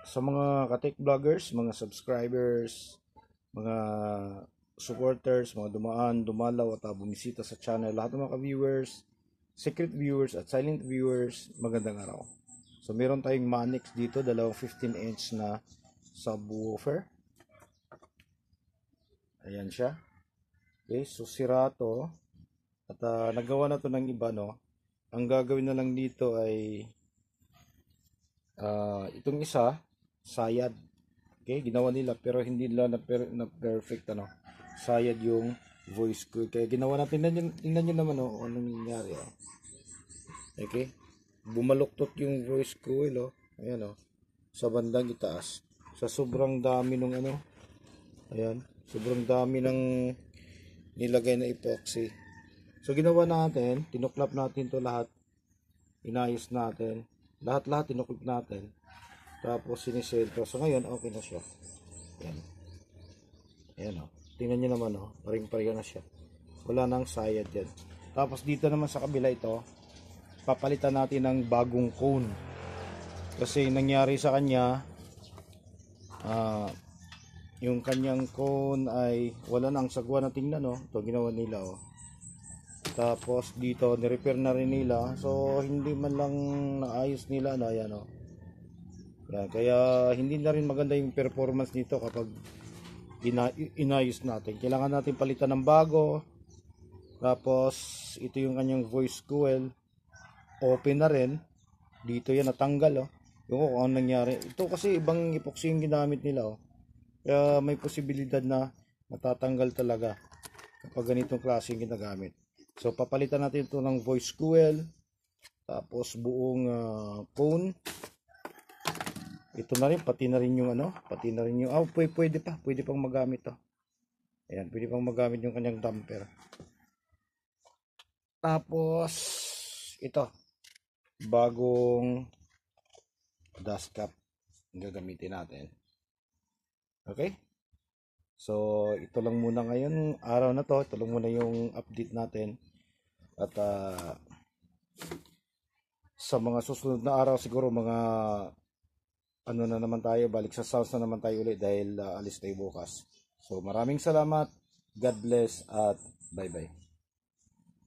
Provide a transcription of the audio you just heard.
sa mga ka-tech vloggers, mga subscribers, mga supporters, mga dumaan, dumalaw at bumisita sa channel, lahat ng mga viewers, secret viewers at silent viewers, magandang araw. So meron tayong Manix dito, dalawang 15-inch na subwoofer. Ayan siya. Okay, so sira to. At nagawa na to ng iba, no. Ang gagawin na lang dito ay itong isa, sayad. Okay, ginawa nila pero hindi nila na perfect ano. Sayad yung voice coil. Kaya ginawa natin, tingnan nyo naman oh, anong nangyari oh. Okay? Bumaluktot yung voice coil oh. Ayan oh. Sa bandang itaas. Sa sobrang dami nung ano. Ayan, sobrang dami ng nilagay na epoxy. So ginawa natin, tinuklap natin to lahat. Inayos natin. Lahat-lahat tinuklap natin. Tapos sinisentro. So ngayon, okay na siya. Ayan. Ayan o. Tingnan nyo naman o. Paring-pareho na siya. Wala nang sayad yan. Tapos dito naman sa kabila ito, papalitan natin ng bagong cone. Kasi nangyari sa kanya, yung kanyang cone ay wala nang sagwa na tingnan o. Ito ginawa nila o. Tapos dito, nirepair na rin nila. So hindi man lang naayos nila na yan o. Yan, kaya hindi na rin maganda yung performance nito kapag inayos natin. Kailangan natin palitan ng bago. Tapos ito yung kanyang voice coil. Open na rin. Dito yan natanggal oh. Yung kung ano nangyari. Ito kasi ibang epoxy yung ginamit nila oh. Kaya may posibilidad na matatanggal talaga kapag ganitong klase yung ginagamit. So papalitan natin ito ng voice coil. Tapos buong cone. Ito na rin, pati na rin yung ano, pati na rin yung, pwede pang magamit to. Ayan, pwede pang magamit yung kanyang damper. Tapos, ito, bagong dust cap ang gagamitin natin. Okay? So, ito lang muna ngayon, araw na to, ito lang muna yung update natin. At, sa mga susunod na araw, siguro mga ano na naman tayo, balik sa sounds na naman tayo ulit dahil alis tayo bukas. So maraming salamat, God bless at bye bye.